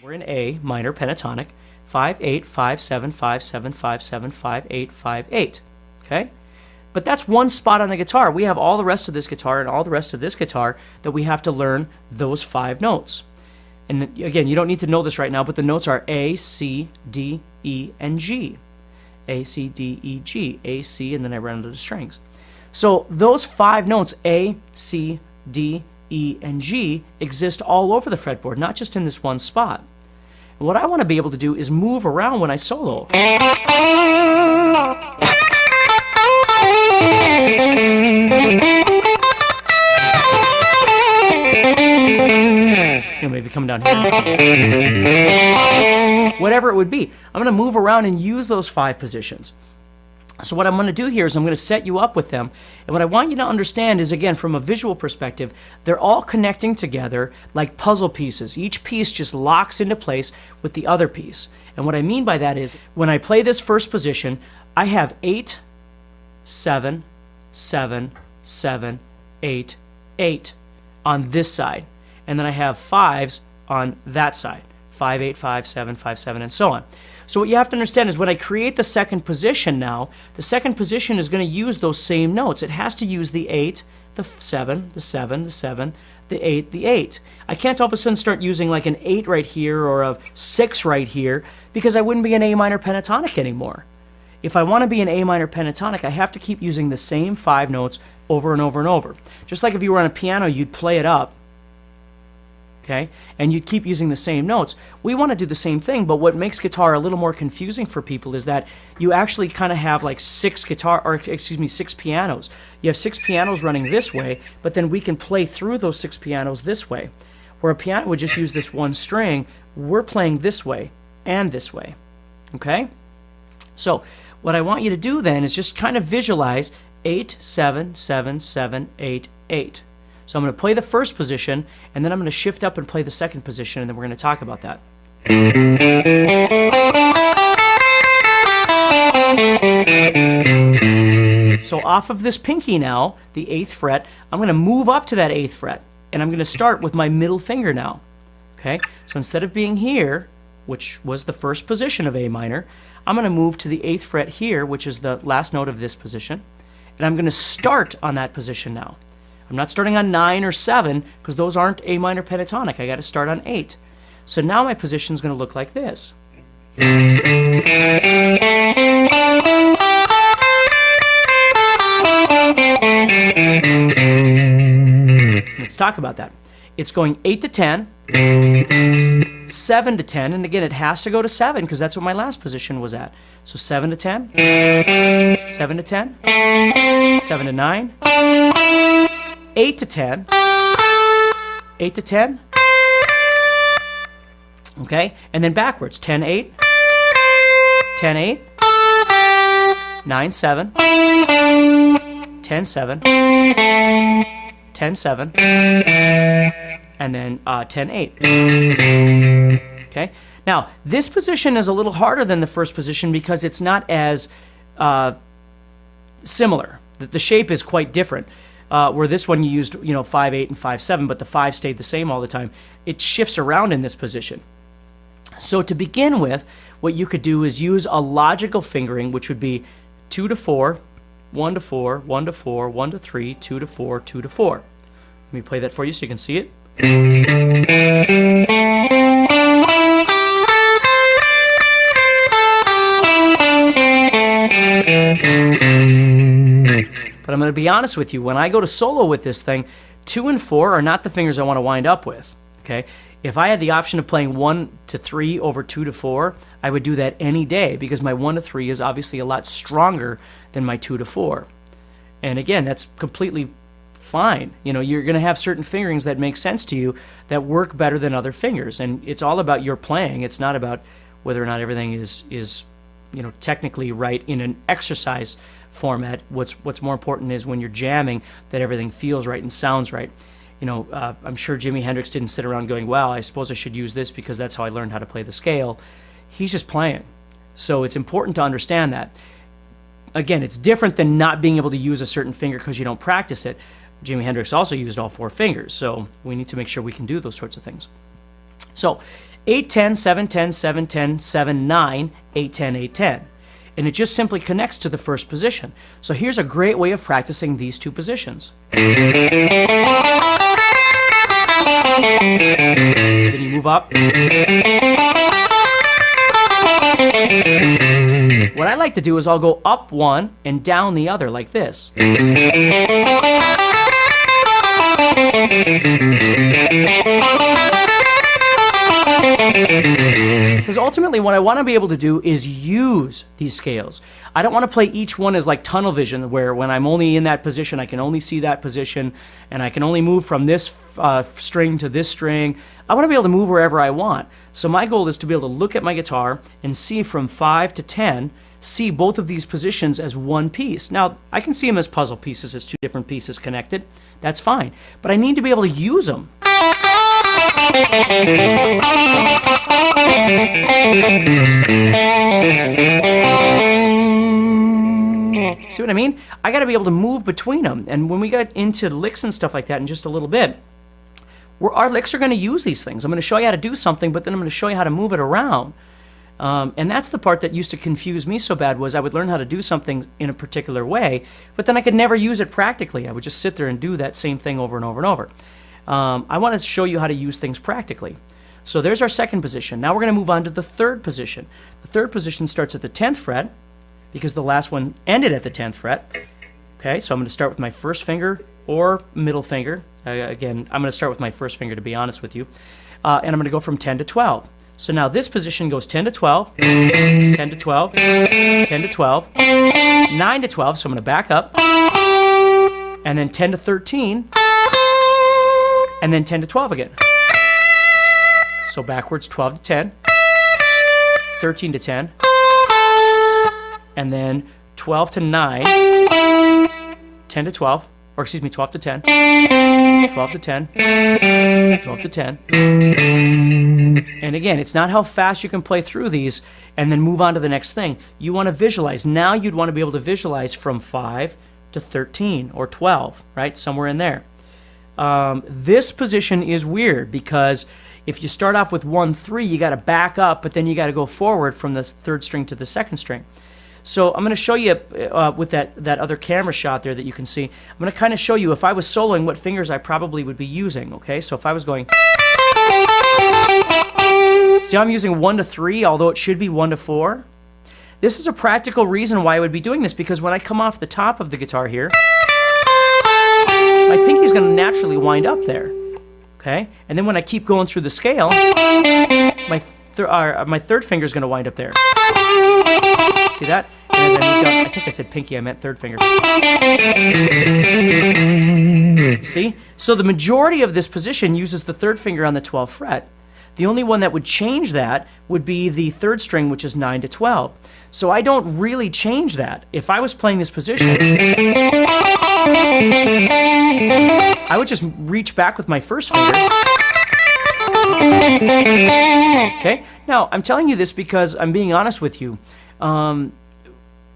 We're in A minor pentatonic, 5, 8, 5, 7, 5, 7, 5, 7, 5, 8, 5, 8. Okay? But that's one spot on the guitar. We have all the rest of this guitar and all the rest of this guitar that we have to learn those 5 notes. And again, you don't need to know this right now, but the notes are A, C, D, E, and G. A, C, D, E, G. A, C, and then I run into the strings. So those 5 notes, A, C, D, E, and G, exist all over the fretboard, not just in this one spot. And what I want to be able to do is move around when I solo. Maybe come down here. Whatever it would be. I'm going to move around and use those 5 positions. So what I'm going to do here is I'm going to set you up with them. And what I want you to understand is, again, from a visual perspective, they're all connecting together like puzzle pieces. Each piece just locks into place with the other piece. And what I mean by that is when I play this first position, I have 8, 7, 7, 7, 8, 8 on this side. And then I have 5s on that side. 5, 8, 5, 7, 5, 7, and so on. So what you have to understand is when I create the second position now, the second position is going to use those same notes. It has to use the 8, the 7, the 7, the 7, the 8, the 8. I can't all of a sudden start using like an 8 right here or a 6 right here because I wouldn't be an A minor pentatonic anymore. If I want to be an A minor pentatonic, I have to keep using the same 5 notes over and over and over. Just like if you were on a piano, you'd play it up. Okay? And you keep using the same notes. We want to do the same thing, but what makes guitar a little more confusing for people is that you actually kind of have like 6 pianos. You have 6 pianos running this way, but then we can play through those 6 pianos this way. Where a piano would just use this one string, we're playing this way and this way. Okay? So what I want you to do then is just kind of visualize 8, 7, 7, 7, 8, 8. So I'm going to play the first position, and then I'm going to shift up and play the second position, and then we're going to talk about that. So off of this pinky now, the 8th fret, I'm going to move up to that 8th fret, and I'm going to start with my middle finger now. Okay? So instead of being here, which was the first position of A minor, I'm going to move to the 8th fret here, which is the last note of this position, and I'm going to start on that position now. I'm not starting on 9 or 7 because those aren't A minor pentatonic. I got to start on 8. So now my position is going to look like this. Let's talk about that. It's going 8 to 10, 7 to 10, and again it has to go to 7 because that's what my last position was at. So 7 to 10, 7 to 10, 7 to 9, 8 to 10, 8 to 10, okay, and then backwards, 10, 8, 10, 8, 9, 7, 10, 7, 10, 7, and then 10, 8, okay. Now, this position is a little harder than the first position because it's not as similar. The shape is quite different. Where this one you used, 5, 8, and 5, 7, but the 5 stayed the same all the time. It shifts around in this position. So to begin with, what you could do is use a logical fingering, which would be 2 to 4, 1 to 4, 1 to 4, 1 to 3, 2 to 4, 2 to 4. Let me play that for you so you can see it. But I'm going to be honest with you, when I go to solo with this thing, 2 and 4 are not the fingers I want to wind up with. Okay? If I had the option of playing 1 to 3 over 2 to 4, I would do that any day because my 1 to 3 is obviously a lot stronger than my 2 to 4. And again, that's completely fine. You're going to have certain fingerings that make sense to you that work better than other fingers. And it's all about your playing. It's not about whether or not everything is technically right in an exercise format. What's more important is when you're jamming that everything feels right and sounds right. I'm sure Jimi Hendrix didn't sit around going, well, I suppose I should use this because that's how I learned how to play the scale. He's just playing. So it's important to understand that. Again, it's different than not being able to use a certain finger because you don't practice it. Jimi Hendrix also used all 4 fingers, so we need to make sure we can do those sorts of things. So 8, 10, 7, 10, 7, 10, 7, 9, 8, 10, 8, 10. And it just simply connects to the first position. So here's a great way of practicing these two positions. Then you move up. What I like to do is I'll go up one and down the other like this. Because ultimately what I want to be able to do is use these scales. I don't want to play each one as like tunnel vision, where when I'm only in that position I can only see that position and I can only move from this string to this string. I want to be able to move wherever I want. So my goal is to be able to look at my guitar and see from 5 to 10, see both of these positions as one piece. Now, I can see them as puzzle pieces, as two different pieces connected. That's fine. But I need to be able to use them. See what I mean? I got to be able to move between them. And when we get into licks and stuff like that in just a little bit, our licks are going to use these things. I'm going to show you how to do something, but then I'm going to show you how to move it around. And that's the part that used to confuse me so bad, was I would learn how to do something in a particular way, but then I could never use it practically. I would just sit there and do that same thing over and over and over. I want to show you how to use things practically. So there's our second position. Now we're going to move on to the third position. The third position starts at the 10th fret, because the last one ended at the 10th fret. Okay, so I'm going to start with my first finger or middle finger. Again, I'm going to start with my first finger, to be honest with you. And I'm going to go from 10 to 12. So now this position goes 10 to 12, 10 to 12, 10 to 12, 9 to 12, so I'm going to back up, and then 10 to 13, and then 10 to 12 again. So backwards, 12 to 10, 13 to 10, and then 12 to 9, 10 to 12, or excuse me, 12 to 10, 12 to 10, 12 to 10. And again, it's not how fast you can play through these and then move on to the next thing. You want to visualize. Now you'd want to be able to visualize from 5 to 13 or 12, right? Somewhere in there. This position is weird, because if you start off with 1, 3, you got to back up, but then you got to go forward from the third string to the second string. So I'm going to show you with that other camera shot there that you can see. I'm going to kind of show you, if I was soloing, what fingers I probably would be using, okay? So if I was going... See how I'm using 1 to 3, although it should be 1 to 4? This is a practical reason why I would be doing this, because when I come off the top of the guitar here, my pinky's going to naturally wind up there, okay? And then when I keep going through the scale, my third finger is going to wind up there. See that? And as I moved down, I think I said pinky, I meant third finger. See? So the majority of this position uses the third finger on the 12th fret. The only one that would change that would be the third string, which is 9 to 12. So I don't really change that. If I was playing this position, I would just reach back with my first finger. Okay? Now, I'm telling you this because I'm being honest with you.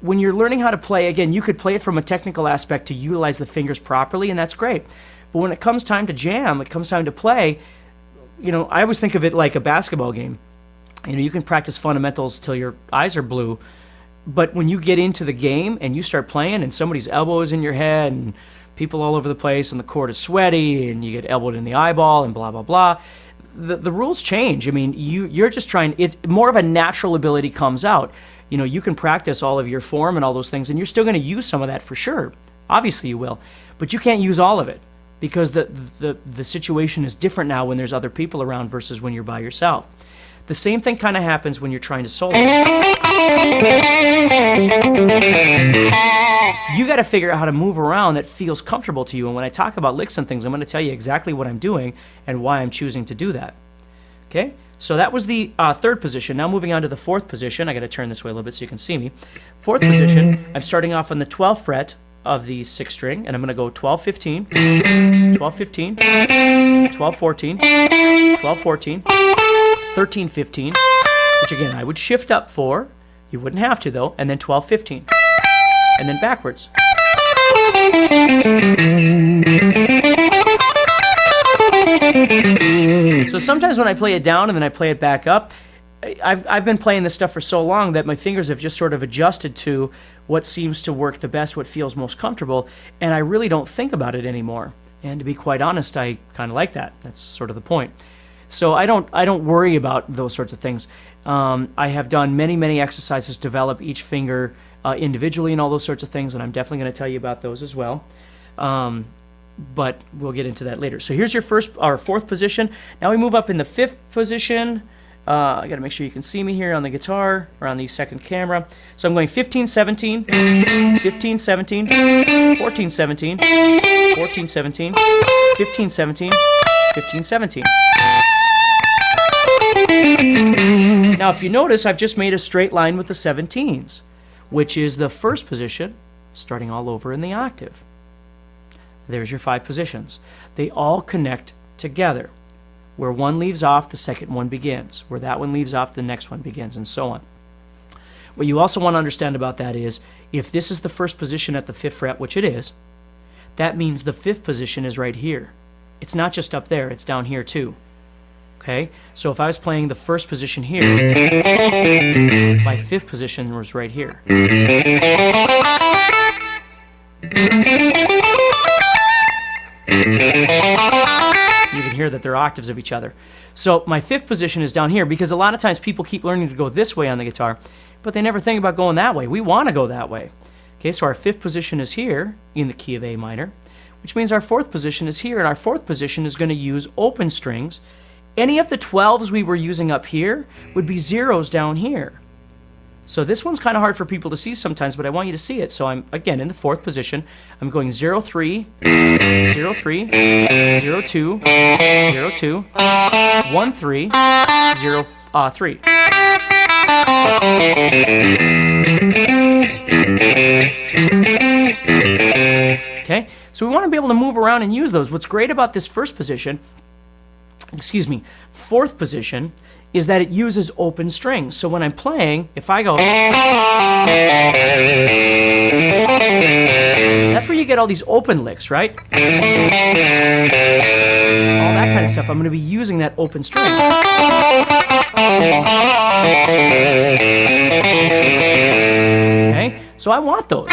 When you're learning how to play, again, you could play it from a technical aspect to utilize the fingers properly, and that's great. But when it comes time to jam, it comes time to play, you know, I always think of it like a basketball game. You know, you can practice fundamentals till your eyes are blue, but when you get into the game and you start playing and somebody's elbow is in your head and people all over the place and the court is sweaty and you get elbowed in the eyeball and blah, blah, blah, the rules change. I mean, you're just trying, it's more of a natural ability comes out. You know, you can practice all of your form and all those things, and you're still going to use some of that for sure. Obviously you will, but you can't use all of it, because the situation is different now when there's other people around versus when you're by yourself. The same thing kind of happens when you're trying to solo. You got to figure out how to move around that feels comfortable to you. And when I talk about licks and things, I'm going to tell you exactly what I'm doing and why I'm choosing to do that. Okay? So that was the third position. Now moving on to the fourth position. I got to turn this way a little bit so you can see me. Fourth position, I'm starting off on the 12th fret of the 6th string, and I'm going to go 12, 15, 12, 15, 12, 14, 12, 14, 13, 15, which again I would shift up for. You wouldn't have to though, and then 12, 15, and then backwards. So sometimes when I play it down and then I play it back up, I've been playing this stuff for so long that my fingers have just sort of adjusted to what seems to work the best, what feels most comfortable, and I really don't think about it anymore. And to be quite honest, I kind of like that. That's sort of the point. So I don't worry about those sorts of things. I have done many exercises to develop each finger individually and all those sorts of things, and I'm definitely going to tell you about those as well. But we'll get into that later. So here's your fourth position. Now we move up in the fifth position. I got to make sure you can see me here on the guitar or on the second camera. So I'm going 15, 17, 15, 17, 14, 17, 14, 17, 15, 17, 15, 17. Now if you notice, I've just made a straight line with the 17s, which is the first position, starting all over in the octave. There's your 5 positions. They all connect together. Where one leaves off, the second one begins. Where that one leaves off, the next one begins, and so on. What you also want to understand about that is, if this is the first position at the 5th fret, which it is, that means the 5th position is right here. It's not just up there, it's down here too. Okay? So if I was playing the first position here, my 5th position was right here. You can hear that they're octaves of each other. So my 5th position is down here because a lot of times people keep learning to go this way on the guitar, but they never think about going that way. We want to go that way. Okay, so our 5th position is here in the key of A minor, which means our 4th position is here, and our 4th position is going to use open strings. Any of the 12s we were using up here would be zeros down here. So this one's kind of hard for people to see sometimes, but I want you to see it. So I'm, again, in the 4th position. I'm going 0, 3, 0, 3, 0, 2, 0, 2, 1, 3, 0, 3. Okay, so we want to be able to move around and use those. What's great about this fourth position, is that it uses open strings. So when I'm playing, if I go, that's where you get all these open licks, right? All that kind of stuff. I'm going to be using that open string. Okay, so I want those.